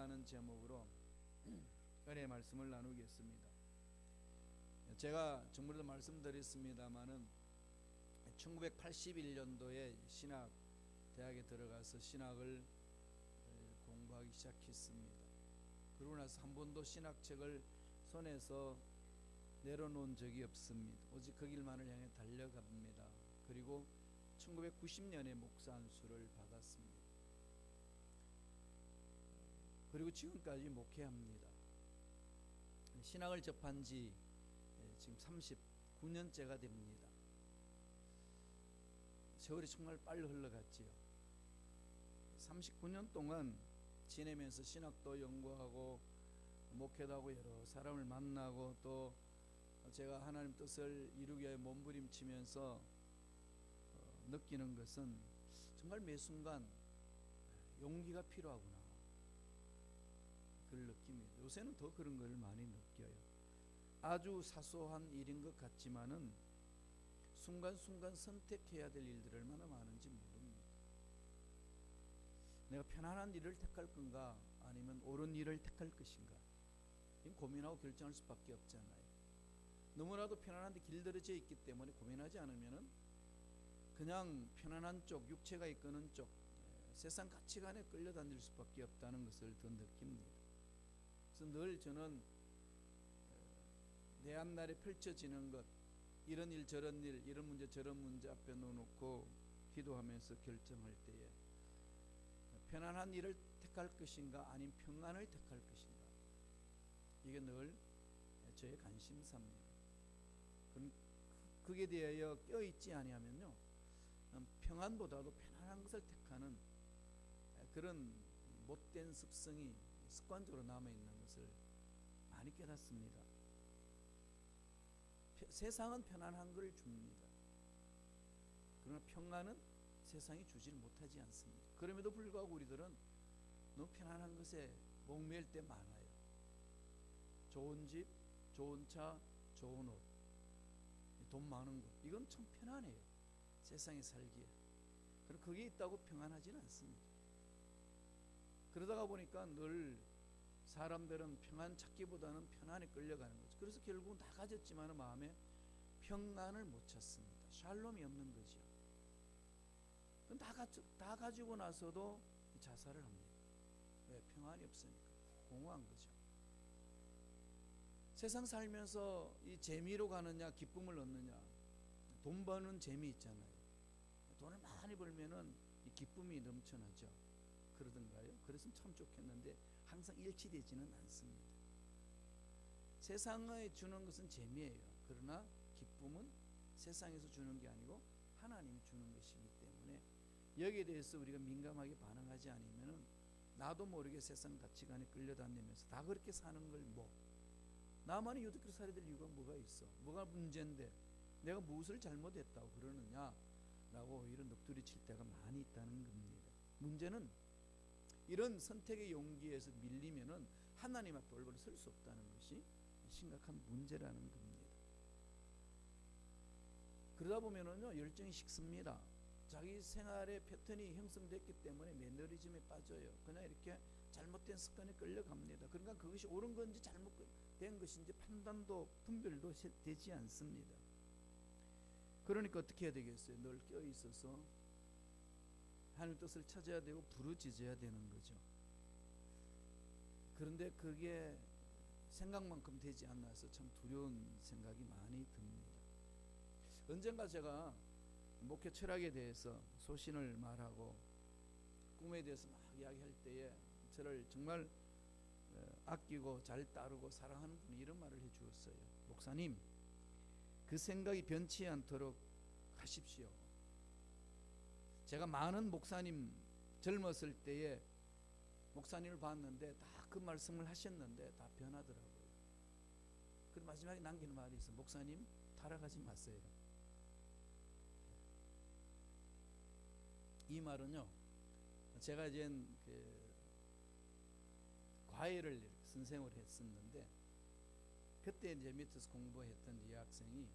하는 제목으로 은혜의 말씀을 나누겠습니다. 제가 정부에도 말씀드렸습니다마는 1981년도에 신학 대학에 들어가서 신학을 공부하기 시작했습니다. 그러고 나서 한 번도 신학책을 손에서 내려놓은 적이 없습니다. 오직 그 길만을 향해 달려갑니다. 그리고 1990년에 목사 안수를 받았습니다. 그리고 지금까지 목회합니다. 신학을 접한 지 지금 39년째가 됩니다. 세월이 정말 빨리 흘러갔지요. 39년 동안 지내면서 신학도 연구하고 목회도 하고 여러 사람을 만나고 또 제가 하나님 뜻을 이루기 위해 몸부림치면서 느끼는 것은 정말 매 순간 용기가 필요하구나, 그걸 느낍니다. 요새는 더 그런 걸 많이 느껴요. 아주 사소한 일인 것 같지만은 순간순간 선택해야 될 일들이 얼마나 많은지 모릅니다. 내가 편안한 일을 택할 건가 아니면 옳은 일을 택할 것인가, 고민하고 결정할 수밖에 없잖아요. 너무나도 편안한데 길들여져 있기 때문에 고민하지 않으면은 그냥 편안한 쪽, 육체가 이끄는 쪽, 세상 가치관에 끌려다닐 수밖에 없다는 것을 더 느낍니다. 그래서 늘 저는 내 앞날에 펼쳐지는 것, 이런 일 저런 일, 이런 문제 저런 문제 앞에 놓고 기도하면서 결정할 때에 편안한 일을 택할 것인가 아니면 평안을 택할 것인가, 이게 늘 저의 관심사입니다. 그게 대하여 껴있지 아니하면요, 평안보다도 편안한 것을 택하는 그런 못된 습성이 습관적으로 남아있는 것을 많이 깨닫습니다. 세상은 편안한 걸 줍니다. 그러나 평안은 세상이 주질 못하지 않습니다. 그럼에도 불구하고 우리들은 너무 편안한 것에 목매일 때 많아요. 좋은 집, 좋은 차, 좋은 옷, 돈 많은 것, 이건 참 편안해요. 세상에 살기에. 그리고 그게 있다고 평안하지는 않습니다. 그러다가 보니까 늘 사람들은 평안 찾기보다는 편안에 끌려가는 거죠. 그래서 결국은 다 가졌지만 마음에 평안을 못 찾습니다. 샬롬이 없는 거죠. 다 가지고 나서도 자살을 합니다. 왜? 평안이 없으니까. 공허한 거죠. 세상 살면서 이 재미로 가느냐 기쁨을 얻느냐, 돈 버는 재미 있잖아요. 돈을 많이 벌면은 이 기쁨이 넘쳐나죠. 그러던가요? 그랬으면 참 좋겠는데 항상 일치되지는 않습니다. 세상에 주는 것은 재미예요. 그러나 기쁨은 세상에서 주는 게 아니고 하나님이 주는 것이기 때문에 여기에 대해서 우리가 민감하게 반응하지 않으면 나도 모르게 세상 가치관에 끌려다니면서 다 그렇게 사는 걸 나만이 이렇게 살아야 될 이유가 뭐가 있어? 뭐가 문제인데 내가 무엇을 잘못했다고 그러느냐 라고 오히려 넋두리 칠 때가 많이 있다는 겁니다. 문제는 이런 선택의 용기에서 밀리면은 하나님 앞에 올바로 설 수 없다는 것이 심각한 문제라는 겁니다. 그러다 보면은요, 열정이 식습니다. 자기 생활의 패턴이 형성됐기 때문에 매너리즘에 빠져요. 그냥 이렇게 잘못된 습관에 끌려갑니다. 그러니까 그것이 옳은 건지 잘못된 것인지 판단도 분별도 되지 않습니다. 그러니까 어떻게 해야 되겠어요? 늘 껴있어서 하나님 뜻을 찾아야 되고 부르짖어야 되는 거죠. 그런데 그게 생각만큼 되지 않아서 참 두려운 생각이 많이 듭니다. 언젠가 제가 목회 철학에 대해서 소신을 말하고 꿈에 대해서 막 이야기할 때에 저를 정말 아끼고 잘 따르고 사랑하는 분이 이런 말을 해주었어요. 목사님, 그 생각이 변치 않도록 하십시오. 제가 많은 목사님 젊었을 때에 목사님을 봤는데 다 그 말씀을 하셨는데 다 변하더라고요. 그 마지막에 남기는 말이 있어요. 목사님, 타락하지 마세요. 이 말은요, 제가 이제 과외를 선생을 했었는데 그때 이제 밑에서 공부했던 여학생이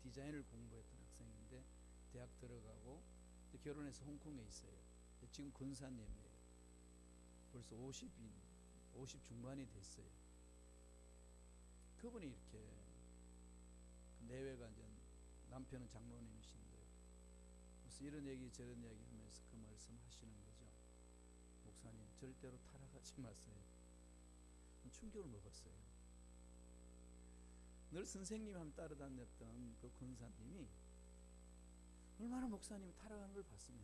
디자인을 공부했던 학생인데 대학 들어가고 결혼해서 홍콩에 있어요. 지금 권사님이에요. 벌써 50이 50 중반이 됐어요. 그분이 이렇게 내외가 이제 남편은 장로님이신데 무슨 이런 얘기 저런 얘기 하면서 그 말씀 하시는 거죠. 목사님 절대로 타락하지 마세요. 충격을 먹었어요. 늘 선생님 하면 따라다녔던 그 권사님이 얼마나 목사님이 타락하는 걸 봤으면,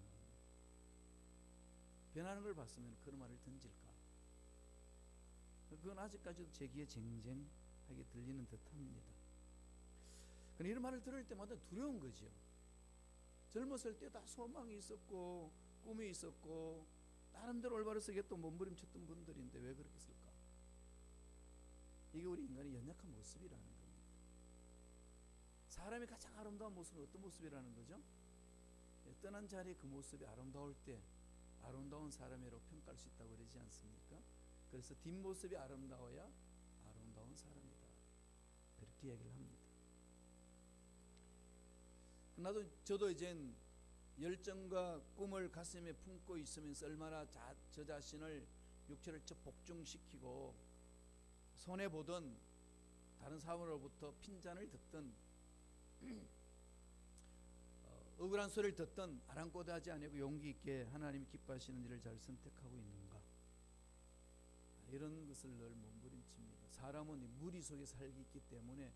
변하는 걸 봤으면 그런 말을 던질까. 그건 아직까지도 제 귀에 쟁쟁하게 들리는 듯합니다. 그런데 이런 말을 들을 때마다 두려운 거죠. 젊었을 때 다 소망이 있었고 꿈이 있었고 나름대로 올바로 서게 또 몸부림쳤던 분들인데 왜 그렇게 쓸까? 이게 우리 인간의 연약한 모습이라는 겁니다. 사람이 가장 아름다운 모습은 어떤 모습이라는 거죠? 떠난 자리에 그 모습이 아름다울 때 아름다운 사람이라고 평가할 수 있다고 그러지 않습니까? 그래서 뒷모습이 아름다워야 아름다운 사람이다, 그렇게 얘기를 합니다. 저도 이젠 열정과 꿈을 가슴에 품고 있으면서 얼마나 저 자신을 육체를 복종시키고 손해보던 다른 사람으로부터 핀잔을 듣던 억울한 소리를 듣던 아랑곳하지 아니고 용기 있게 하나님이 기뻐하시는 일을 잘 선택하고 있는가, 이런 것을 늘 몸부림칩니다. 사람은 무리 속에 살기 있기 때문에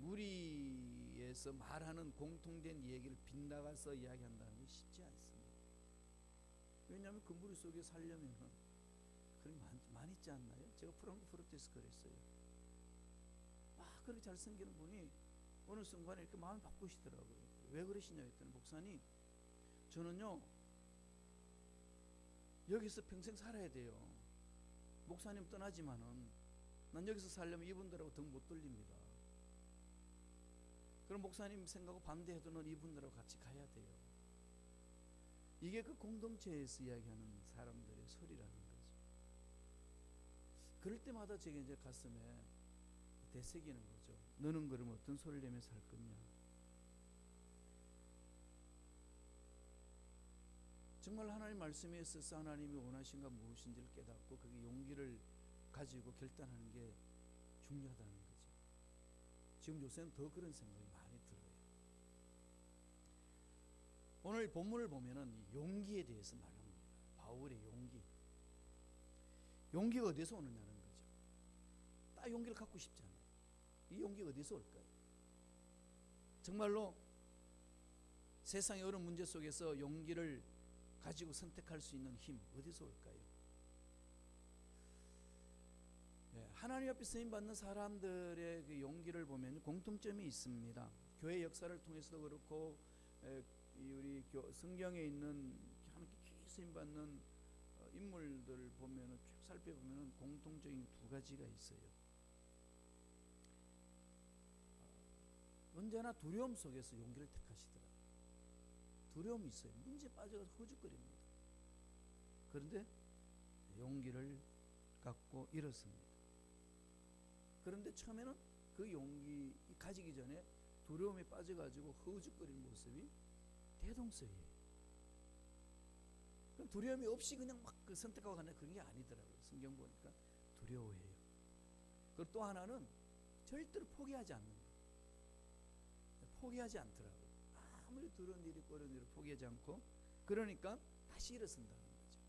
무리에서 말하는 공통된 얘기를 빗나가서 이야기한다는 게 쉽지 않습니다. 왜냐하면 그 무리 속에 살려면 그런 게 많이 있지 않나요? 제가 프랑크푸르트에서 그랬어요. 막 그렇게 잘생기는 분이 어느 순간에 이렇게 마음을 바꾸시더라고요. 왜 그러시냐 했더니, 목사님 저는요 여기서 평생 살아야 돼요. 목사님 떠나지만은 난 여기서 살려면 이분들하고 등 못 돌립니다. 그럼 목사님 생각하고 반대해도 넌 이분들하고 같이 가야 돼요. 이게 그 공동체에서 이야기하는 사람들의 소리라는 거죠. 그럴 때마다 제게 이제 가슴에 되새기는 거죠. 너는 그럼 어떤 소리를 내며 살 거냐. 정말 하나님 말씀에 있어서 하나님이 원하신가 무엇인지를 깨닫고 그게 용기를 가지고 결단하는 게 중요하다는 거죠. 지금 요새는 더 그런 생각이 많이 들어요. 오늘 본문을 보면은 용기에 대해서 말합니다. 바울의 용기. 용기가 어디서 오느냐는 거죠. 딱 용기를 갖고 싶잖아요. 이 용기가 어디서 올까요? 정말로 세상의 어려운 문제 속에서 용기를 가지고 선택할 수 있는 힘 어디서 올까요? 하나님 앞에 쓰임받는 사람들의 그 용기를 보면 공통점이 있습니다. 교회 역사를 통해서도 그렇고 우리 성경에 있는 하나님께 귀히 쓰임받는 인물들 보면 쭉 살펴보면 공통적인 두 가지가 있어요. 언제나 두려움 속에서 용기를 택하시더라고요. 두려움이 있어요. 문제에 빠져서 허죽거립니다. 그런데 용기를 갖고 일었습니다. 그런데 처음에는 그 용기 가지기 전에 두려움에 빠져가지고 허우적거리는 모습이 대동소이해요. 두려움이 없이 그냥 막 그 선택하고 가는 그런 게 아니더라고요. 성경 보니까 두려워해요. 그리고 또 하나는 절대로 포기하지 않는 거. 포기하지 않더라고요. 아무리 두려운 일이 어려운 일을 포기하지 않고, 그러니까 다시 일어선다는 거죠.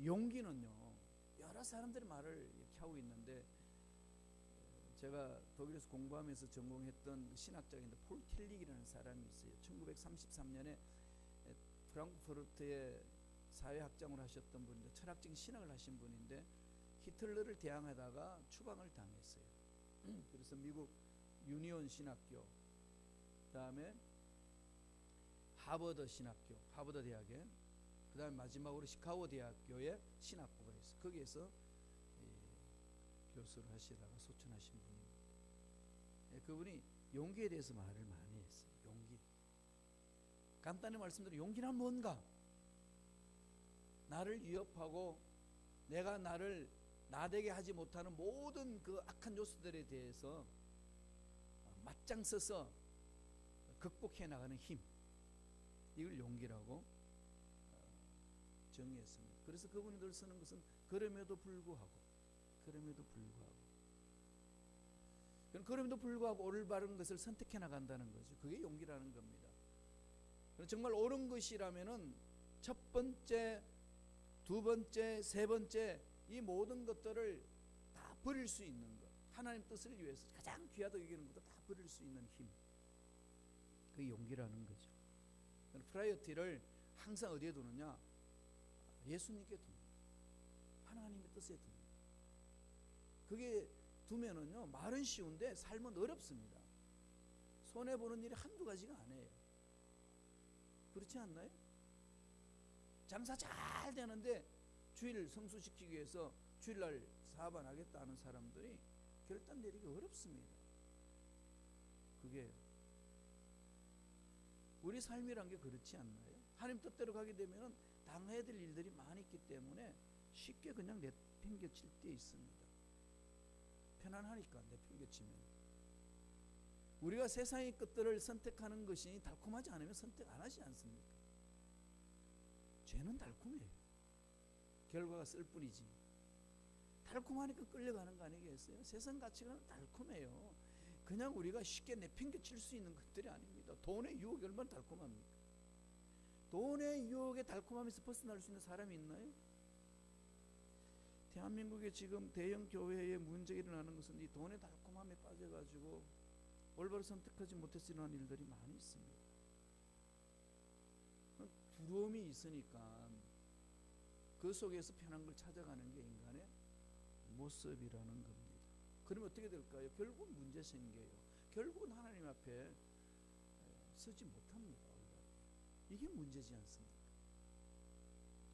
용기는요, 여러 사람들의 말을 이렇게 하고 있는데, 제가 독일에서 공부하면서 전공했던 신학자인데 폴 틸릭이라는 사람이 있어요. 1933년에 프랑크푸르트에 사회학장을 하셨던 분인데 철학적인 신학을 하신 분인데 히틀러를 대항하다가 추방을 당했어요. 그래서 미국 유니온 신학교, 그 다음에 하버드 신학교, 하버드 대학에, 그 다음에 마지막으로 시카고 대학교에 신학부가 있어요. 거기에서 교수를 하시다가 소천하신 분입니다. 그분이 용기에 대해서 말을 많이 했어요. 용기. 간단히 말씀드리면 용기란 뭔가? 나를 위협하고 내가 나를 나되게 하지 못하는 모든 그 악한 요소들에 대해서 맞장서서 극복해 나가는 힘, 이걸 용기라고 정의했습니다. 그래서 그분이 늘 쓰는 것은 그럼에도 불구하고 올바른 것을 선택해 나간다는 거죠. 그게 용기라는 겁니다. 정말 옳은 것이라면은 첫 번째, 두 번째, 세 번째 이 모든 것들을 다 버릴 수 있는 것, 하나님 뜻을 위해서 가장 귀하다고 여기는 것도 다 버릴 수 있는 힘, 그게 용기라는 거죠. 프라이어티를 항상 어디에 두느냐? 예수님께 둡니다. 하나님의 뜻에 둡니다. 그게 두면은요, 말은 쉬운데 삶은 어렵습니다. 손해보는 일이 한두 가지가 아니에요. 그렇지 않나요? 장사 잘 되는데 주일 성수시키기 위해서 주일날 사업 안 하겠다 하는 사람들이 결단 내리기 어렵습니다. 그게 우리 삶이란 게 그렇지 않나요? 하나님 뜻대로 가게 되면 당해야 될 일들이 많이 있기 때문에 쉽게 그냥 내팽개칠 때 있습니다. 편안하니까 내팽개치면. 우리가 세상의 것들을 선택하는 것이 달콤하지 않으면 선택 안 하지 않습니까? 죄는 달콤해요. 결과가 쓸 뿐이지. 달콤하니까 끌려가는 거 아니겠어요? 세상 가치관은 달콤해요. 그냥 우리가 쉽게 내팽개칠 수 있는 것들이 아닙니다. 돈의 유혹이 얼마나 달콤합니까? 돈의 유혹에 달콤함에서 벗어날 수 있는 사람이 있나요? 대한민국에 지금 대형 교회에 문제가 일어나는 것은 이 돈의 달콤함에 빠져가지고 올바로 선택하지 못해서 일어난 일들이 많이 있습니다. 두려움이 있으니까 그 속에서 편한 걸 찾아가는 게 인간의 모습이라는 겁니다. 그러면 어떻게 될까요? 결국 문제 생겨요. 결국은 하나님 앞에 서지 못합니다. 이게 문제지 않습니까?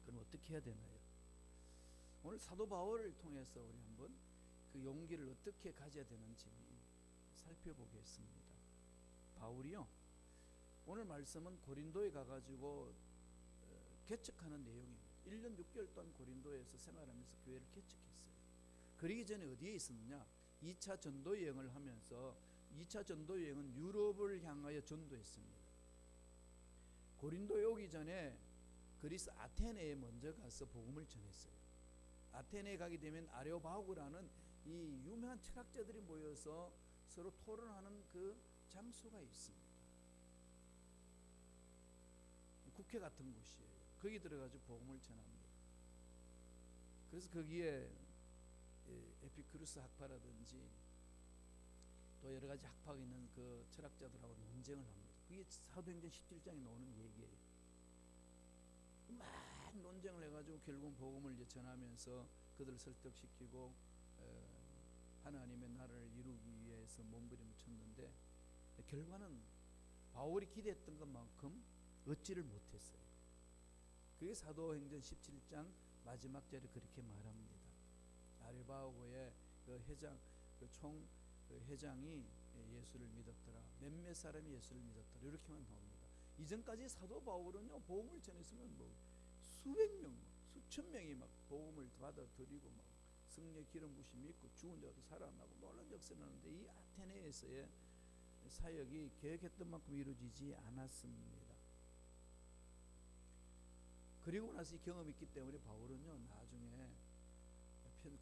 그럼 어떻게 해야 되나요? 오늘 사도 바울을 통해서 우리 한번 그 용기를 어떻게 가져야 되는지 살펴보겠습니다. 바울이요, 오늘 말씀은 고린도에 가가지고 개척하는 내용입니다. 1년 6개월 동안 고린도에서 생활하면서 교회를 개척했어요. 그러기 전에 어디에 있었느냐? 2차 전도 여행을 하면서 2차 전도 여행은 유럽을 향하여 전도했습니다. 고린도에 오기 전에 그리스 아테네에 먼저 가서 복음을 전했어요. 아테네에 가게 되면 아레오바고라는 이 유명한 철학자들이 모여서 서로 토론하는 그 장소가 있습니다. 국회 같은 곳이에요. 거기 들어가서 복음을 전합니다. 그래서 거기에 에피쿠르스 학파라든지 또 여러 가지 학파가 있는 그 철학자들하고 논쟁을 합니다. 그게 사도행전 17장에 나오는 얘기예요. 막 논쟁을 해가지고 결국 복음을 이제 전하면서 그들을 설득시키고 하나님의 나라를 이루기 위해서 몸부림을 쳤는데 결과는 바울이 기대했던 것만큼 얻지를 못했어요. 그게 사도행전 17장 마지막 절에 그렇게 말합니다. 아레바고의 그 회장, 그 총 회장이 예수를 믿었더라. 몇몇 사람이 예수를 믿었더라. 이렇게만 나옵니다. 이전까지 사도 바울은요, 복음을 전했으면 뭐 수백 명, 수천 명이 막 복음을 받아들이고 막 성령의 기름 부심 믿고 죽은 자도 살아나고 놀라운 역사를 하는데 이 아테네에서의 사역이 계획했던 만큼 이루어지지 않았습니다. 그리고 나서 이 경험이 있기 때문에 바울은요, 나중에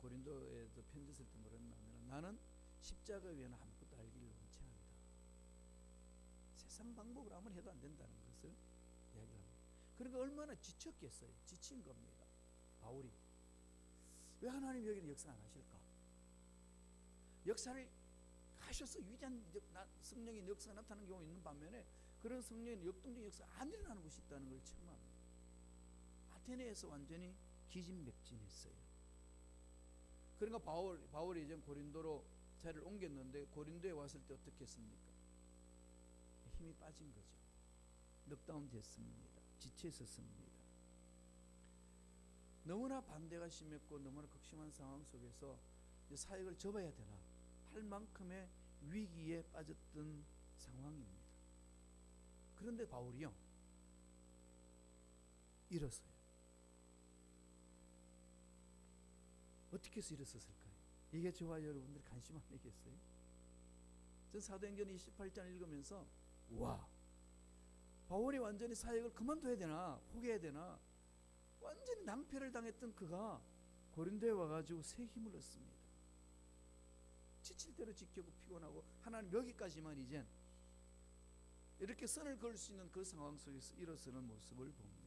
고린도에도 편지 쓸 때 뭐랬냐면 나는 십자가 외에는 아무것도 알기를 원치 않다. 세상 방법으로 아무리 해도 안 된다는 것을 이야기를 합니다. 그러니까 얼마나 지쳤겠어요. 지친 겁니다. 바울이. 왜 하나님 여기는 역사 안 하실까? 역사를 하셔서 위대한 성령의 역사가 나타나는 경우가 있는 반면에 그런 성령의 역동적인 역사가 안 일어나는 곳이 있다는 걸 처음 합니다. 아테네에서 완전히 기진맥진했어요. 그러니까 바울이 이제 고린도로 자리를 옮겼는데 고린도에 왔을 때 어떻게 했습니까? 힘이 빠진 거죠. 넉다운 됐습니다. 지쳐있었습니다. 너무나 반대가 심했고 너무나 극심한 상황 속에서 사역을 접어야 되나 할 만큼의 위기에 빠졌던 상황입니다. 그런데 바울이요, 일었어요. 어떻게 해서 일었을까요? 이게 저와 여러분들 관심 아니겠어요? 전 사도행전 28장 읽으면서 와, 바울이 완전히 사역을 그만둬야 되나 포기해야 되나 완전히 낭패를 당했던 그가 고린도에 와가지고 새 힘을 얻습니다. 지칠 대로 지키고 피곤하고 하나님 여기까지만 이젠 이렇게 선을 그을 수 있는 그 상황 속에서 일어서는 모습을 봅니다.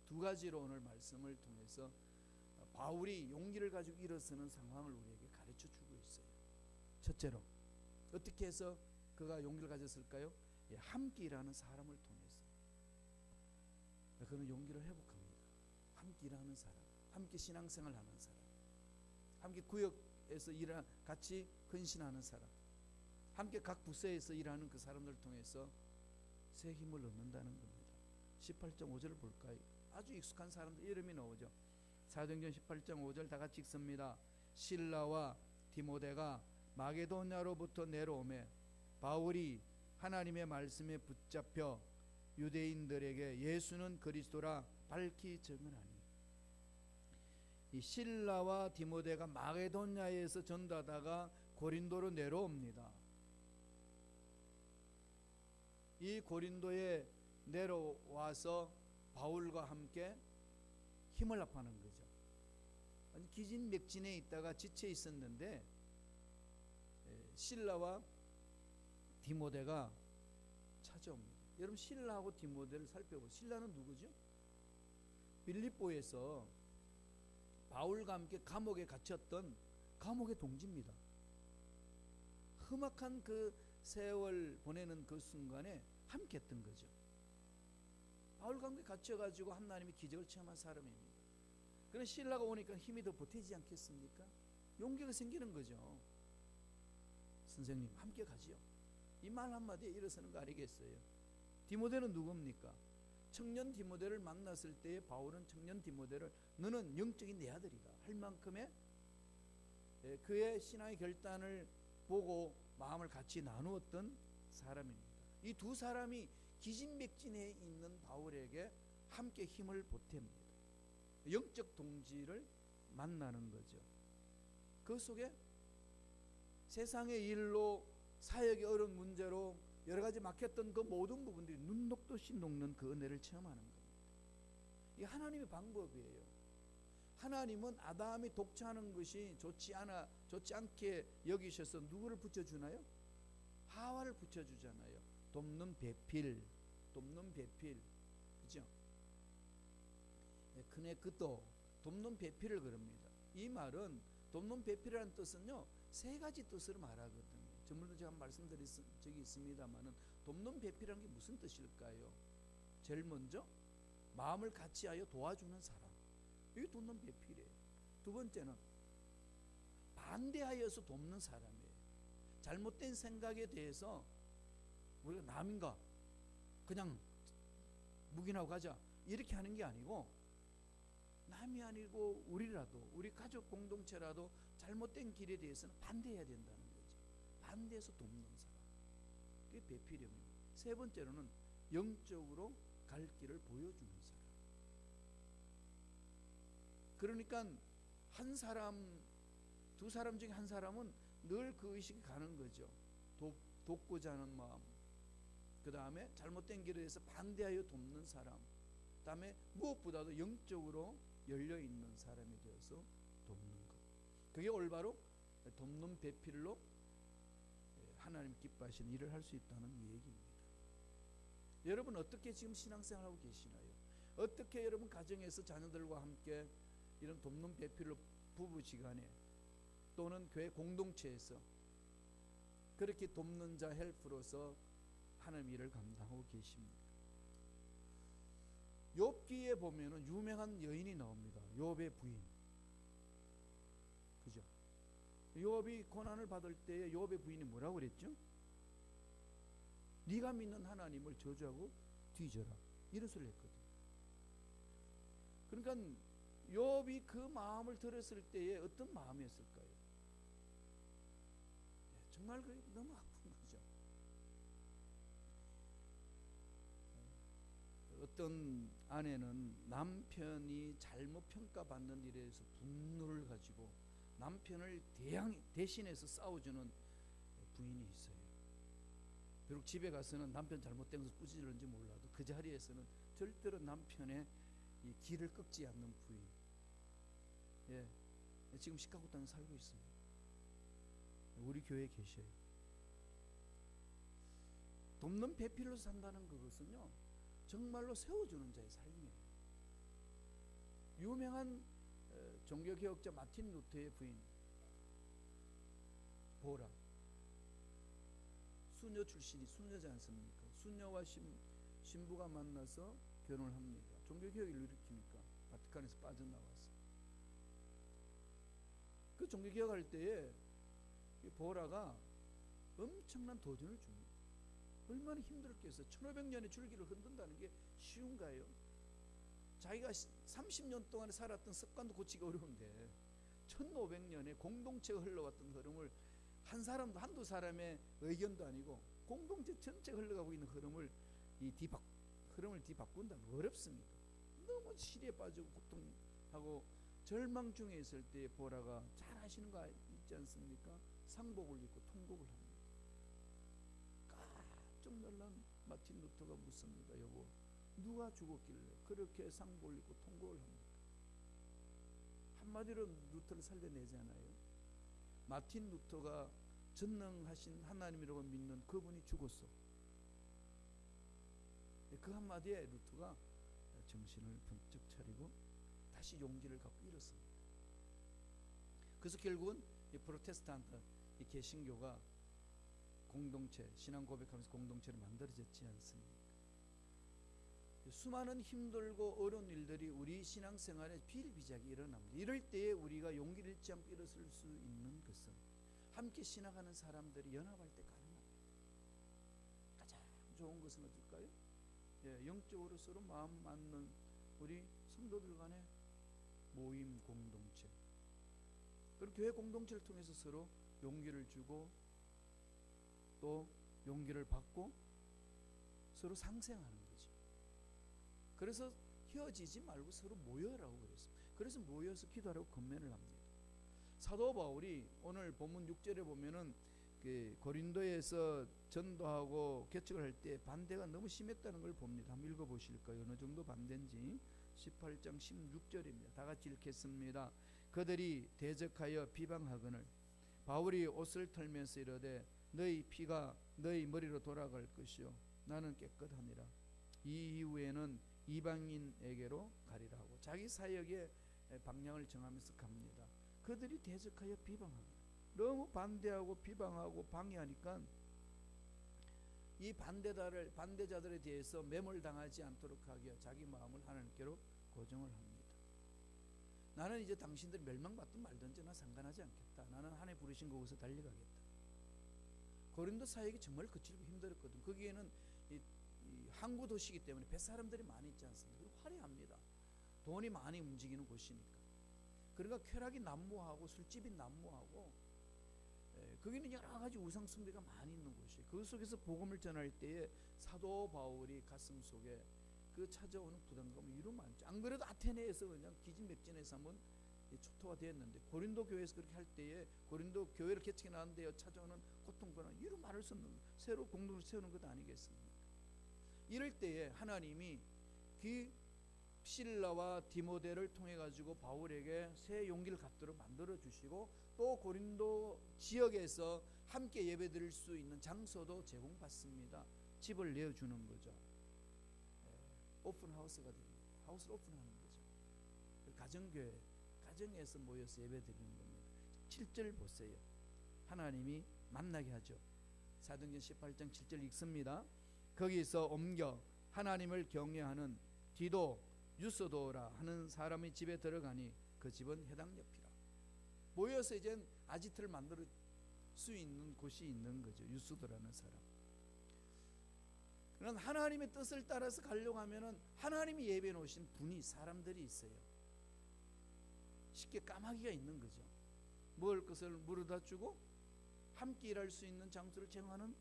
두 가지로 오늘 말씀을 통해서 바울이 용기를 가지고 일어서는 상황을 우리에게 가르쳐 주고 있어요. 첫째로 어떻게 해서 그가 용기를 가졌을까요? 함께 일하는 사람을 통해서. 그는 용기를 회복합니다. 함께 일하는 사람, 함께 신앙생활 하는 사람, 함께 구역에서 같이 헌신하는 사람, 함께 각 부서에서 일하는 그 사람들을 통해서 새 힘을 얻는다는 겁니다. 18장 5절을 볼까요? 아주 익숙한 사람들 이름이 나오죠. 사도행전 18장 5절 다 같이 읽습니다. 실라와 디모데가 마게도냐로부터 내려오매 바울이 하나님의 말씀에 붙잡혀 유대인들에게 예수는 그리스도라 밝히 증언하니. 이 실라와 디모데가 마게도냐에서 전도하다가 고린도로 내려옵니다. 이 고린도에 내려와서 바울과 함께 힘을 합하는 거죠. 기진맥진에 있다가 지쳐 있었는데 실라와 디모데가 찾아옵니다. 여러분 실라하고 디모데를 살펴보세요. 실라는 누구죠? 빌립보에서 바울과 함께 감옥에 갇혔던 감옥의 동지입니다. 험악한 그 세월 보내는 그 순간에 함께 했던 거죠. 바울과 함께 갇혀가지고 하나님의 기적을 체험한 사람입니다. 그런 신라가 오니까 힘이 더 보태지 않겠습니까? 용기가 생기는 거죠. 선생님 함께 가지요. 이 말 한마디에 일어서는 거 아니겠어요? 디모데는 누굽니까? 청년 디모데를 만났을 때에 바울은 청년 디모데를 너는 영적인 내 아들이다 할 만큼의 그의 신앙의 결단을 보고 마음을 같이 나누었던 사람입니다. 이 두 사람이 기진맥진에 있는 바울에게 함께 힘을 보탭니다. 영적 동지를 만나는 거죠. 그 속에 세상의 일로 사역의 어려운 문제로 여러 가지 막혔던 그 모든 부분들이 눈 녹듯이 녹는 그 은혜를 체험하는 겁니다. 이게 하나님의 방법이에요. 하나님은 아담이 독차하는 것이 좋지 않게 여기셔서 누구를 붙여주나요? 하와를 붙여주잖아요. 돕는 배필, 그죠? 그네 그도 돕는 배필을 그럽니다. 이 말은 돕는 배필이라는 뜻은요 세 가지 뜻으로 말하거든요. 전문도 제가 말씀드린 적이 있습니다만은 돕는 배필이라는 게 무슨 뜻일까요? 제일 먼저 마음을 같이하여 도와주는 사람, 이게 돕는 배필이에요. 두 번째는 반대하여서 돕는 사람이에요. 잘못된 생각에 대해서 우리가 남인가 그냥 묵인하고 가자 이렇게 하는 게 아니고 남이 아니고 우리라도 우리 가족 공동체라도 잘못된 길에 대해서는 반대해야 된다는 거죠. 반대해서 돕는 사람, 그게 배필입니다. 세 번째로는 영적으로 갈 길을 보여주는 사람. 그러니까 한 사람, 두 사람 중에 한 사람은 늘 그 의식이 가는 거죠. 돕고자 하는 마음, 그 다음에 잘못된 길에 대해서 반대하여 돕는 사람, 그 다음에 무엇보다도 영적으로 열려있는 사람이 되어서 돕는 것. 그게 올바로 돕는 배필로 하나님 기뻐하시는 일을 할 수 있다는 얘기입니다. 여러분 어떻게 지금 신앙생활하고 계시나요? 어떻게 여러분 가정에서 자녀들과 함께 이런 돕는 배필로 부부지간에 또는 교회 공동체에서 그렇게 돕는 자 헬프로서 하나님 일을 감당하고 계십니까? 욥기에 보면은 유명한 여인이 나옵니다. 욥의 부인. 그죠? 욥이 고난을 받을 때에 욥의 부인이 뭐라고 그랬죠? 네가 믿는 하나님을 저주하고 뒤져라. 이런 소리를 했거든요. 그러니까 욥이 그 마음을 들었을 때에 어떤 마음이었을까요? 정말 너무 아픈 거죠. 어떤 아내는 남편이 잘못 평가받는 일에 대해서 분노를 가지고 남편을 대신해서 싸워주는 부인이 있어요. 비록 집에 가서는 남편 잘못된 것을 꾸짖는지 몰라도 그 자리에서는 절대로 남편의 이 길을 꺾지 않는 부인. 예, 지금 시카고 땅에 살고 있습니다. 우리 교회에 계셔요. 돕는 배필로 산다는 그것은요, 정말로 세워주는 자의 삶이에요. 유명한 종교개혁자 마틴 루터의 부인 보라, 수녀 출신이 수녀지 않습니까? 수녀와 신부가 만나서 결혼을 합니다. 종교개혁을 일으키니까 바티칸에서 빠져나와서 그 종교개혁할 때에 보라가 엄청난 도전을 줍니다. 얼마나 힘들었겠어요. 1500년의 줄기를 흔든다는 게 쉬운가요? 자기가 30년 동안 살았던 습관도 고치기 어려운데 1500년의 공동체가 흘러왔던 흐름을 한 사람도 한두 사람의 의견도 아니고 공동체 전체가 흘러가고 있는 흐름을 뒤바꾼다는 어렵습니다. 너무 시리에 빠지고 고통하고 절망 중에 있을 때 보라가 잘 아시는 거 있지 않습니까? 상복을 입고 통곡을 합니다. 깜짝 놀란 마틴 루터가 묻습니다. 여보, 누가 죽었길래 그렇게 상복을 입고 통곡을 합니까? 한마디로 루터를 살려내잖아요. 마틴 루터가 전능하신 하나님이라고 믿는 그분이 죽었어. 그 한마디에 루터가 정신을 번쩍 차리고 다시 용기를 갖고 일었습니다. 그래서 결국은 이 프로테스탄트, 이 개신교가 공동체, 신앙 고백하면서 공동체를 만들어졌지 않습니까? 수많은 힘들고 어려운 일들이 우리 신앙생활에 비일비재하게 일어납니다. 이럴 때에 우리가 용기를 잃지 않고 일어설 수 있는 것은 함께 신앙하는 사람들이 연합할 때 가능합니다. 가장 좋은 것은 어떨까요? 영적으로 서로 마음 맞는 우리 성도들 간의 모임 공동체, 그리고 교회 공동체를 통해서 서로 용기를 주고 또 용기를 받고 서로 상생하는 거죠. 그래서 헤어지지 말고 서로 모여라고 그랬습니다. 그래서 모여서 기도하라고 권면을 합니다. 사도 바울이 오늘 본문 6절에 보면은 그 고린도에서 전도하고 개척을 할 때 반대가 너무 심했다는 걸 봅니다. 한번 읽어보실까요? 어느 정도 반대인지. 18장 16절입니다. 다 같이 읽겠습니다. 그들이 대적하여 비방하거늘 바울이 옷을 털면서 이르되 너희 피가 너희 머리로 돌아갈 것이요 나는 깨끗하니라. 이 이후에는 이방인에게로 가리라 하고 자기 사역의 방향을 정하면서 갑니다. 그들이 대적하여 비방하거늘, 너무 반대하고 비방하고 방해하니까 이 반대자들에 대해서 매몰당하지 않도록 하기 위해 자기 마음을 하나님께로 고정을 합니다. 나는 이제 당신들이 멸망받든 말든지 나 상관하지 않겠다. 나는 하나님 부르신 곳에서 달려가겠다. 고린도 사역이 정말 거칠고 힘들었거든. 거기에는 이 항구 도시이기 때문에 뱃사람들이 많이 있지 않습니까? 그리고 화려합니다. 돈이 많이 움직이는 곳이니까. 그러니까 쾌락이 난무하고 술집이 난무하고 거기는 여러 가지 우상 숭배가 많이 있는 곳이에요. 그 속에서 복음을 전할 때에 사도 바울이 가슴 속에 그 찾아오는 부담감을 이루면 안 돼. 안 그래도 아테네에서 그냥 기진맥진해서 한번 초토화 되었는데 고린도 교회에서 그렇게 할 때에 고린도 교회를 개척해 나왔는데 찾아오는 고통과 이루 말할 수 없는 새로 공동을 세우는 것 아니겠습니까? 이럴 때에 하나님이 그 실라와 디모데를 통해 가지고 바울에게 새 용기를 갖도록 만들어 주시고 또 고린도 지역에서 함께 예배드릴 수 있는 장소도 제공받습니다. 집을 내어주는 거죠. 오픈하우스가 됩니다. 하우스를 오픈하는 거죠. 가정교회, 가정에서 모여서 예배드리는 겁니다. 7절 보세요. 하나님이 만나게 하죠. 사도행전 18장 7절 읽습니다. 거기서 옮겨 하나님을 경외하는 디도 유스도라 하는 사람의 집에 들어가니 그 집은 해당 옆이라. 모여서 이제 아지트를 만들 수 있는 곳이 있는 거죠. 유스도라는 사람. 그러나 하나님의 뜻을 따라서 가려고 하면은 하나님이 예배해 놓으신 분이 사람들이 있어요. 쉽게 까마귀가 있는 거죠. 먹을 것을 물어다 주고 함께 일할 수 있는 장소를 제공하는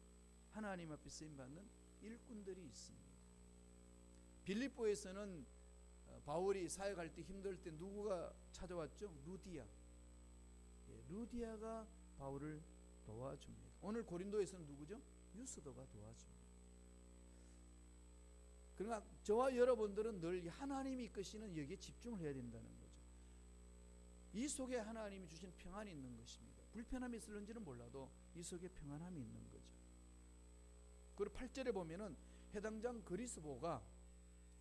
하나님 앞에 쓰임받는 일꾼들이 있습니다. 빌립보에서는 바울이 사역할 때 힘들 때 누구가 찾아왔죠? 루디아. 루디아가 바울을 도와줍니다. 오늘 고린도에서는 누구죠? 유스도가 도와줍니다. 그러나 저와 여러분들은 늘 하나님이 이끄시는 여기에 집중을 해야 된다는 거죠. 이 속에 하나님이 주신 평안이 있는 것입니다. 불편함이 있을는지는 몰라도 이 속에 평안함이 있는 거죠. 그리고 8절에 보면은 해당장 그리스도가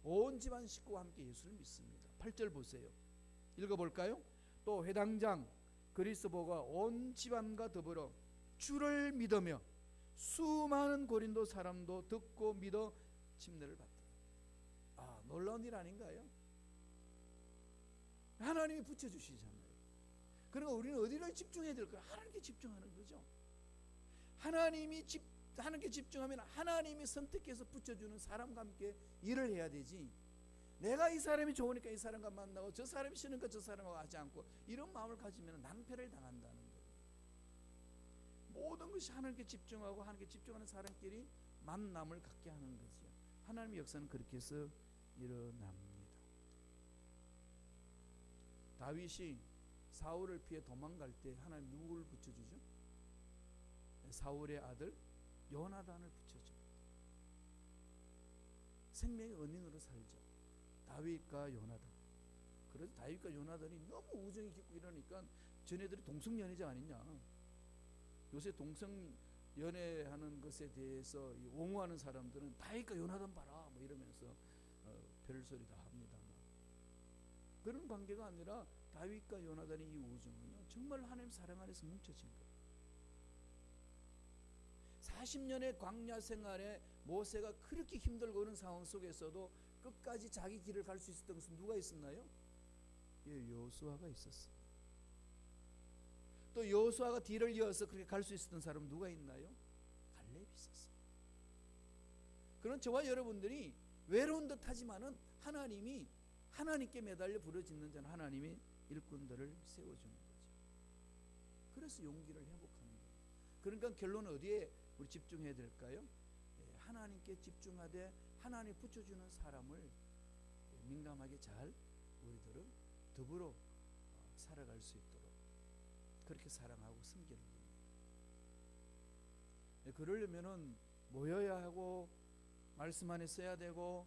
온 집안 식구와 함께 예수를 믿습니다. 8절 보세요. 읽어볼까요? 또 해당장 그리스도가 온 집안과 더불어 주를 믿으며 수많은 고린도 사람도 듣고 믿어 침례를 받더라. 아, 놀라운 일 아닌가요? 하나님이 붙여주시잖아요. 그러니까 우리는 어디를 집중해야 될까요? 하나님께 집중하는 거죠. 하나님께 집중하면 하나님이 선택해서 붙여주는 사람과 함께 일을 해야 되지, 내가 이 사람이 좋으니까 이 사람과 만나고 저 사람이 싫으니까 저 사람하고 하지 않고 이런 마음을 가지면 낭패를 당한다는 거예요. 모든 것이 하나님께 집중하고 하나님께 집중하는 사람끼리 만남을 갖게 하는 거죠. 하나님의 역사는 그렇게 해서 일어납니다. 다윗이 사울을 피해 도망갈 때 하나님 누구를 붙여주죠? 사울의 아들 요나단을 붙여줍니다. 생명의 은인으로 살죠. 다윗과 요나단. 그래서 다윗과 요나단이 너무 우정이 깊고 이러니까 전애들이 동성연애자 아니냐. 요새 동성연애하는 것에 대해서 옹호하는 사람들은 다윗과 요나단 봐라 뭐 이러면서 별소리 다 합니다. 그런 관계가 아니라 다윗과 요나단의 이 우정은요, 정말 하나님 사랑 안에서 뭉쳐진 거예요. 40년의 광야 생활에 모세가 그렇게 힘들고 그런 상황 속에서도 끝까지 자기 길을 갈 수 있었던 것은 누가 있었나요? 예, 여호수아가 있었어요. 또 여호수아가 뒤를 이어서 그렇게 갈 수 있었던 사람은 누가 있나요? 갈렙이 있었어요. 그런 저와 여러분들이 외로운 듯 하지만은 하나님께 매달려 부르짖는 자는 하나님이 일꾼들을 세워주는 거죠. 그래서 용기를 회복하는 거예요. 그러니까 결론은 어디에 우리 집중해야 될까요? 하나님께 집중하되 하나님 붙여주는 사람을 민감하게 잘 우리들은 더불어 살아갈 수 있도록 그렇게 사랑하고 섬기는 겁니다. 그러려면은 모여야 하고 말씀 안에 써야 되고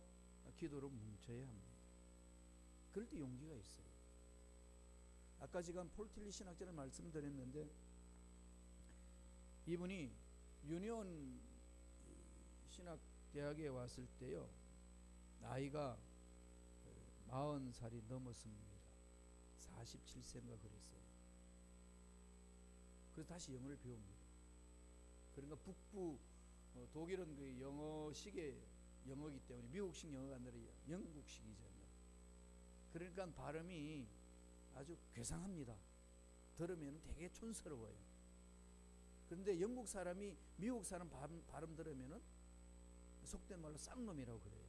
기도로 뭉쳐야 합니다. 그럴 때 용기가 있어요. 아까 제가 폴틸리 신학자를 말씀드렸는데 이분이 유니온 신학대학에 왔을 때요, 나이가 40살이 넘었습니다. 47세인가 그랬어요. 그래서 다시 영어를 배웁니다. 그러니까 북부 독일은 그 영어식의 영어이기 때문에 미국식 영어가 아니라 영국식이잖아요. 그러니까 발음이 아주 괴상합니다. 들으면 되게 촌스러워요. 그런데 영국 사람이 미국 사람 발음 들으면은 속된 말로 쌍놈이라고 그래요.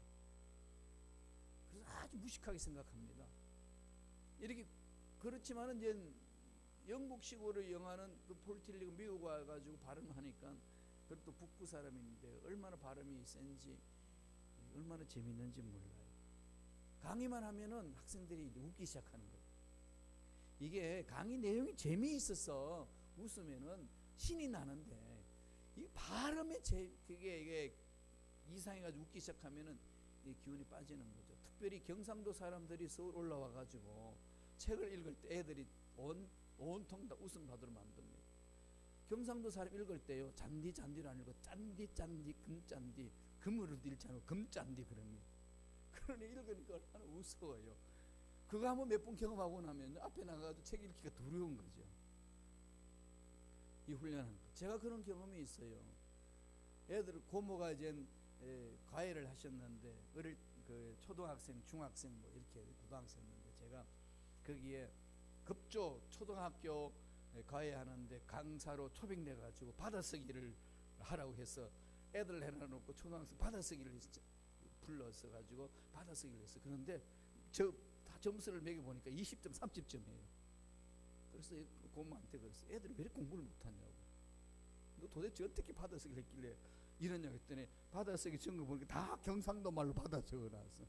그래서 아주 무식하게 생각합니다. 이렇게 그렇지만은 이제 영국식으로 영하는 그 폴틸리가 미국 와가지고 발음하니까 그것도 북부 사람인데 얼마나 발음이 센지 얼마나 재밌는지 몰라요. 강의만 하면은 학생들이 웃기 시작하는 거예요. 이게 강의 내용이 재미있어서 웃으면은 신이 나는데 이 발음에 이게 이상해가지고 웃기 시작하면은 이 기운이 빠지는 거죠. 특별히 경상도 사람들이 서울 올라와가지고 책을 읽을 때 애들이 온통 다 웃음 받으러 만듭니다. 경상도 사람 읽을 때요, 잔디를 안 읽고 짠디 금짠디, 금으로 읽지 않고 금짠디 그럽니다. 그러니 읽으니까 얼마나 우스워요. 그거 한번 몇 번 경험하고 나면 앞에 나가서 책 읽기가 두려운 거죠. 이 훈련하는 거. 제가 그런 경험이 있어요. 애들 고모가 이제 과외를 하셨는데 그 초등학생, 중학생 뭐 이렇게 고등학생인데 제가 거기에 급조 초등학교 과외하는데 강사로 초빙돼 가지고 받아쓰기를 하라고 해서 애들 해놔놓고 초등학생 받아쓰기를 불러서 가지고 받아쓰기를 했어요. 그런데 다 점수를 매겨보니까 20점, 30점이에요. 그래서 고모한테 그랬어요. 애들이 왜 이렇게 공부를 못하냐고. 너 도대체 어떻게 받아쓰기를 했길래 이러냐고 했더니 받아쓰기 적은 거 보니까 다 경상도 말로 받아 적어놨어.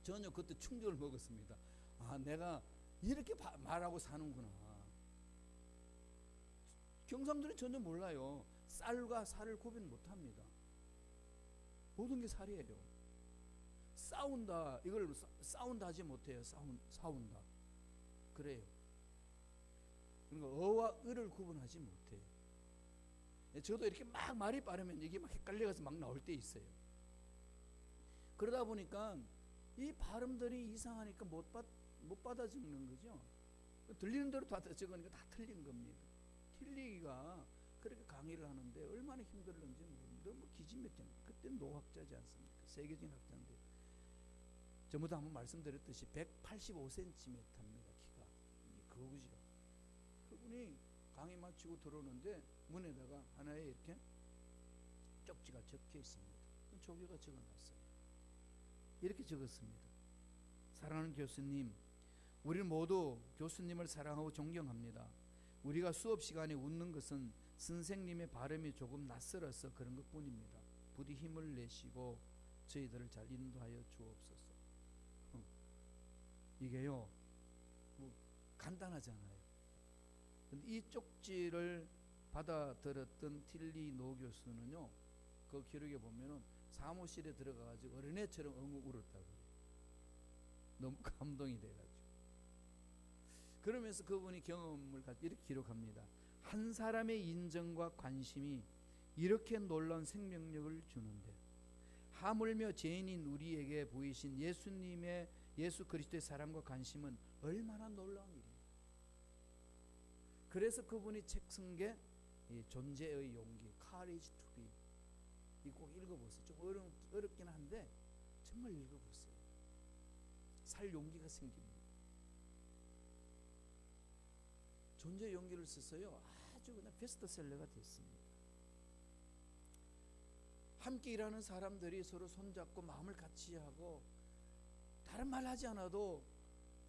전혀 그때 충격을 먹었습니다. 아, 내가 이렇게 말하고 사는구나. 경상도는 전혀 몰라요. 쌀과 살을 구분 못합니다. 모든 게 살이에요. 싸운다, 이걸 싸운다 하지 못해요. 싸운다. 그래요. 그러니까 어와 을을 구분하지 못해요. 저도 이렇게 막 말이 빠르면 이게 막 헷갈려서 막 나올 때 있어요. 그러다 보니까 이 발음들이 이상하니까 못 받아 적는 거죠. 들리는 대로 다 적으니까 다 틀린 겁니다. 틀리기가 그렇게 강의를 하는데 얼마나 힘들는지 모릅니다. 너무 기진맥진. 그때 노학자지 않습니까? 세계적인 학자인데 전부 다 한번 말씀드렸듯이 185cm입니다. 키가. 거구지요. 그분이 강의 마치고 들어오는데 문에다가 하나에 이렇게 쪽지가 적혀 있습니다. 조교가 적어놨어요. 이렇게 적었습니다. 사랑하는 교수님, 우리는 모두 교수님을 사랑하고 존경합니다. 우리가 수업 시간에 웃는 것은 선생님의 발음이 조금 낯설어서 그런 것뿐입니다. 부디 힘을 내시고 저희들을 잘 인도하여 주옵소서. 이게요, 뭐 간단하잖아요. 근데 이 쪽지를 받아들었던 틸리 노 교수는요, 그 기록에 보면은 사무실에 들어가가지고 어린애처럼 엉엉 울었다고 해요. 너무 감동이 돼가지고. 그러면서 그분이 경험을 가지고 이렇게 기록합니다. 한 사람의 인정과 관심이 이렇게 놀라운 생명력을 주는데 하물며 죄인인 우리에게 보이신 예수 그리스도의 사랑과 관심은 얼마나 놀라운 일입니까? 그래서 그분이 책 쓴 게 존재의 용기, Courage to be. 이거 꼭 읽어보세요. 좀 어렵긴 한데 정말 읽어보세요. 살 용기가 생깁니다. 존재 용기를 써서요 아주 그냥 베스트셀러가 됐습니다. 함께 일하는 사람들이 서로 손잡고 마음을 같이 하고 다른 말 하지 않아도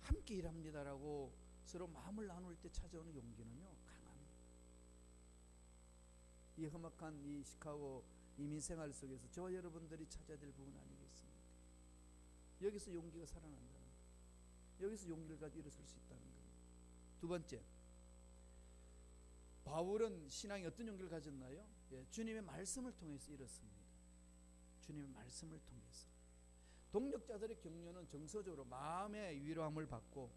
함께 일합니다라고 서로 마음을 나눌 때 찾아오는 용기는요 강합니다. 이 험악한 이 시카고 이민생활 속에서 저와 여러분들이 찾아야 될 부분 아니겠습니까? 여기서 용기가 살아난다는 거예요. 여기서 용기를 가지고 일어설 수 있다는 거예요. 두 번째, 바울은 신앙에 어떤 용기를 가졌나요? 주님의 말씀을 통해서 이뤘습니다. 주님의 말씀을 통해서. 동력자들의 격려는 정서적으로 마음의 위로함을 받고,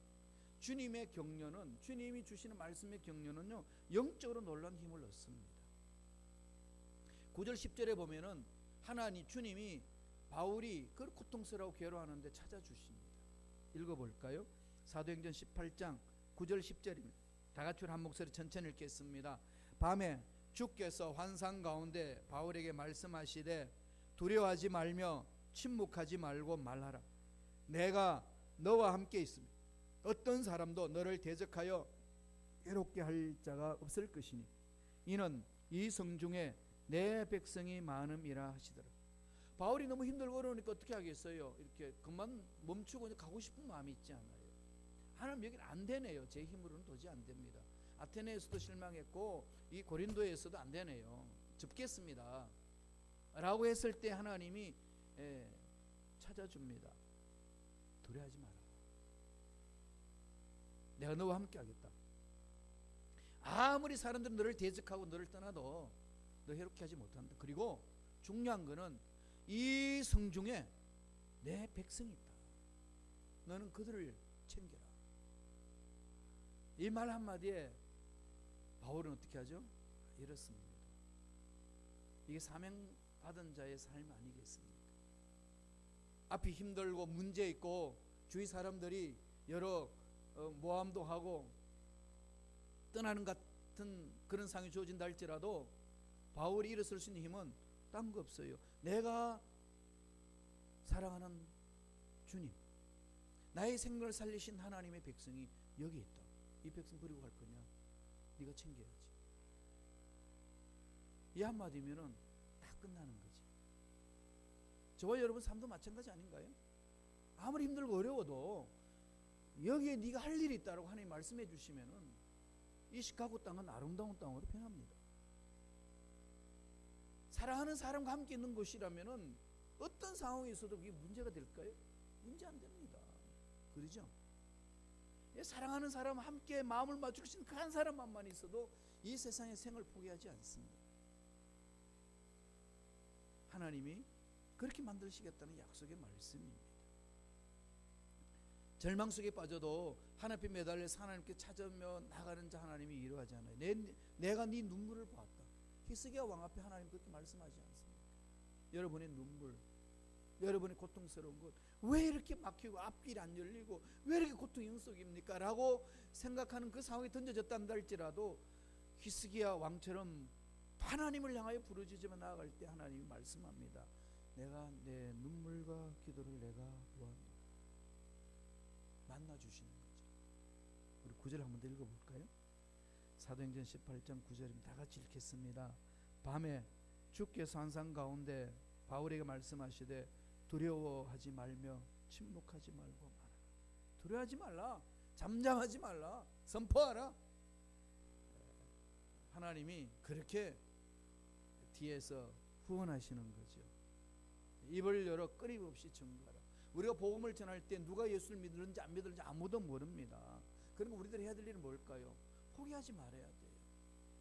주님의 격려는, 주님이 주시는 말씀의 격려는요 영적으로 놀라운 힘을 얻습니다. 9절 10절에 보면은 주님이 바울이 그 고통스러워 괴로워하는데 찾아주십니다. 읽어볼까요? 사도행전 18장 9절 10절입니다. 다 같이 한 목소리 천천히 읽겠습니다. 밤에 주께서 환상 가운데 바울에게 말씀하시되 두려워하지 말며 침묵하지 말고 말하라. 내가 너와 함께 있으며 어떤 사람도 너를 대적하여 괴롭게 할 자가 없을 것이니 이는 이 성중에 내 백성이 많음이라 하시더라. 바울이 너무 힘들고 어려우니까 어떻게 하겠어요? 이렇게 그만 멈추고 가고 싶은 마음이 있지 않아요. 하나님 여기는 안 되네요. 제 힘으로는 도저히 안 됩니다. 아테네에서도 실망했고 이 고린도에서도 안 되네요. 접겠습니다 라고 했을 때 하나님이 찾아줍니다. 두려워하지 마라. 내가 너와 함께 하겠다. 아무리 사람들은 너를 대적하고 너를 떠나도 너 해롭게 하지 못한다. 그리고 중요한 거는 이 성중에 내 백성이 있다. 너는 그들을 챙겨라. 이 말 한마디에 바울은 어떻게 하죠? 이렇습니다. 이게 사명받은 자의 삶 아니겠습니까? 앞이 힘들고 문제 있고 주위 사람들이 여러 모함도 하고 떠나는 같은 그런 상황이 주어진다 할지라도 바울이 일어설 수 있는 힘은 딴 거 없어요. 내가 사랑하는 주님, 나의 생명을 살리신 하나님의 백성이 여기 있다. 이 백성 버리고 갈 거냐? 네가 챙겨야지. 이 한마디면은 다 끝나는 거지. 저와 여러분 삶도 마찬가지 아닌가요? 아무리 힘들고 어려워도 여기에 네가 할 일이 있다고 하나님 말씀해 주시면은 이 시카고 땅은 아름다운 땅으로 변합니다. 사랑하는 사람과 함께 있는 곳이라면은 어떤 상황에 있어도 그게 문제가 될까요? 문제 안 됩니다. 그러죠? 사랑하는 사람 함께 마음을 맞출 수 있는 그 한 사람만 있어도 이 세상의 생을 포기하지 않습니다. 하나님이 그렇게 만드시겠다는 약속의 말씀입니다. 절망 속에 빠져도 하나님 앞에 매달려서 하나님께 찾으며 나가는 자 하나님이 이러하지 않아요. 내가 네 눈물을 보았다. 히스기야 왕 앞에 하나님 그렇게 말씀하지 않습니까? 여러분의 눈물, 여러분의 고통스러운 것, 왜 이렇게 막히고 앞길이 안 열리고 왜 이렇게 고통의 영속입니까? 라고 생각하는 그 상황에 던져졌단다 할지라도 히스기야 왕처럼 하나님을 향하여 부르짖으며 나아갈 때 하나님이 말씀합니다. 내가 내 눈물과 기도를 내가 보았노라. 만나주시는 거죠. 우리 9절 한번 더 읽어볼까요? 사도행전 18장 9절입니다. 다 같이 읽겠습니다. 밤에 주께서 환상 가운데 바울에게 말씀하시되 두려워하지 말며 침묵하지 말고 말하라. 두려워하지 말라. 잠잠하지 말라. 선포하라. 하나님이 그렇게 뒤에서 후원하시는 거죠. 입을 열어 끊임없이 증거하라. 우리가 복음을 전할 때 누가 예수를 믿는지 안 믿는지 아무도 모릅니다. 그러니까 우리들이 해야 될 일은 뭘까요? 포기하지 말아야 돼요.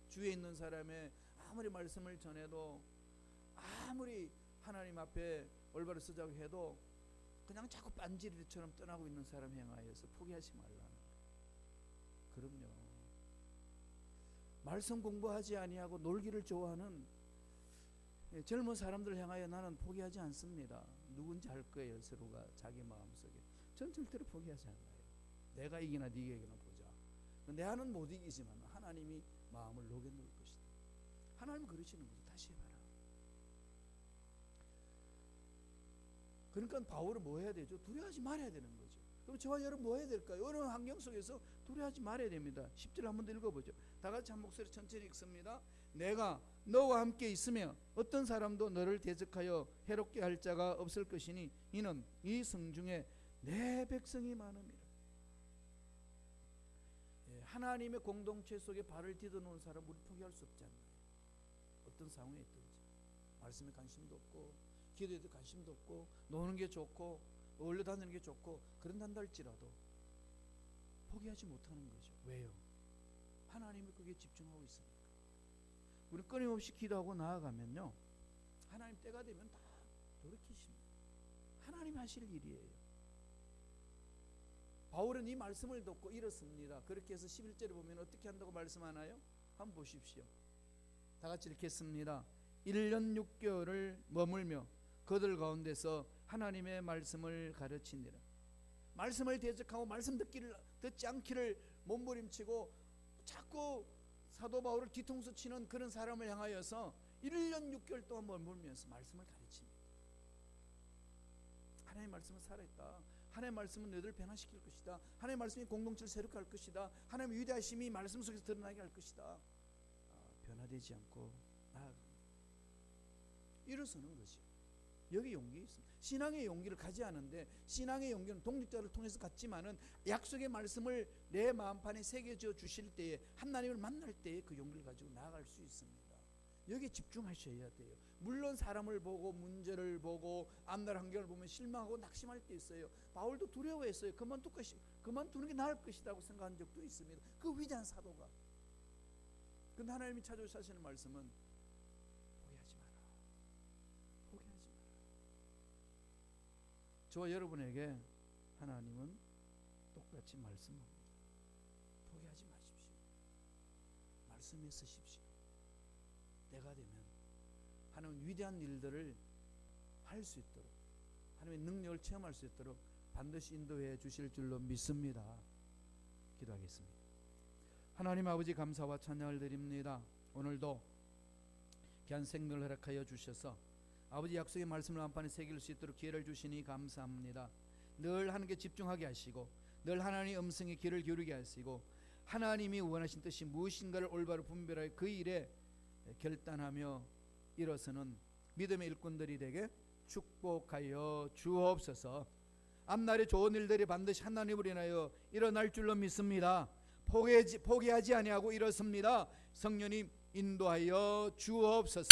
주위에 있는 사람의 아무리 말씀을 전해도 아무리 하나님 앞에 올바로 서자고 해도 그냥 자꾸 빤지르처럼 떠나고 있는 사람 행하여서 포기하지 말라는 거예요. 그럼요. 말씀 공부하지 아니하고 놀기를 좋아하는 젊은 사람들 향하여 나는 포기하지 않습니다. 누군지 알 거예요. 서로가 자기 마음속에. 전 절대로 포기하지 않아요. 내가 이기나 네가 이기나 보자. 내가는 못 이기지만 하나님이 마음을 녹여놓을 것이다. 하나님 그러시는 거죠. 다시 해봐라. 그러니까 바울은 뭐 해야 되죠? 두려워하지 말아야 되는 거죠. 그럼 저와 여러분 뭐 해야 될까요? 어느 환경 속에서 두려워하지 말아야 됩니다. 10절 한번 더 읽어보죠. 다 같이 한 목소리 천천히 읽습니다. 내가 너와 함께 있으며 어떤 사람도 너를 대적하여 해롭게 할 자가 없을 것이니 이는 이 성중에 내 백성이 많음이라. 하나님의 공동체 속에 발을 디뎌놓은 사람 우리 포기할 수 없잖아요. 어떤 상황에 있든지 말씀에 관심도 없고 기도에도 관심도 없고 노는 게 좋고 어울려 다니는 게 좋고 그런단다 할지라도 포기하지 못하는 거죠. 왜요? 하나님이 거기에 집중하고 있으니까. 우리 끊임없이 기도하고 나아가면요 하나님 때가 되면 다 돌이키십니다. 하나님 하실 일이에요. 바울은 이 말씀을 듣고 이렇습니다. 그렇게 해서 11절에 보면 어떻게 한다고 말씀하나요? 한번 보십시오. 다 같이 읽겠습니다. 1년 6개월을 머물며 그들 가운데서 하나님의 말씀을 가르치니라. 말씀을 대적하고 말씀 듣지 않기를 몸부림치고 자꾸 사도 바울을 뒤통수 치는 그런 사람을 향하여서 1년 6개월 동안 머물면서 말씀을 가르칩니다. 하나님의 말씀은 살아있다. 하나님의 말씀은 너희들을 변화시킬 것이다. 하나님의 말씀이 공동체를 새롭게 할 것이다. 하나님의 위대하심이 말씀 속에서 드러나게 할 것이다. 변화되지 않고 나아갑니다. 일어서는 것이요. 여기 용기 있습니다. 신앙의 용기를 가지 않은데 신앙의 용기는 독립자를 통해서 갖지만은 약속의 말씀을 내 마음판에 새겨져 주실 때에 하나님을 만날 때에 그 용기를 가지고 나아갈 수 있습니다. 여기에 집중하셔야 돼요. 물론 사람을 보고 문제를 보고 앞날 환경을 보면 실망하고 낙심할 때 있어요. 바울도 두려워했어요. 그만두는 게 나을 것이라고 생각한 적도 있습니다. 그 위대한 사도가. 그런데 하나님이 찾아오시는 말씀은 포기하지 마라. 포기하지 마라. 저와 여러분에게 하나님은 똑같이 말씀합니다. 포기하지 마십시오. 말씀에 서십시오. 때가 되면 하나님은 위대한 일들을 할 수 있도록 하나님의 능력을 체험할 수 있도록 반드시 인도해 주실 줄로 믿습니다. 기도하겠습니다. 하나님 아버지 감사와 찬양을 드립니다. 오늘도 귀한 생명을 허락하여 주셔서 아버지 약속의 말씀을 한판에 새길 수 있도록 기회를 주시니 감사합니다. 늘 하나님께 집중하게 하시고 늘 하나님의 음성에 귀를 기울이게 하시고 하나님이 원하신 뜻이 무엇인가를 올바로 분별하여 그 일에 결단하며 일어서는 믿음의 일꾼들이 되게 축복하여 주옵소서. 앞날의 좋은 일들이 반드시 하나님을 인하여 일어날 줄로 믿습니다. 포기하지 아니하고 일어섭니다. 성령님 인도하여 주옵소서.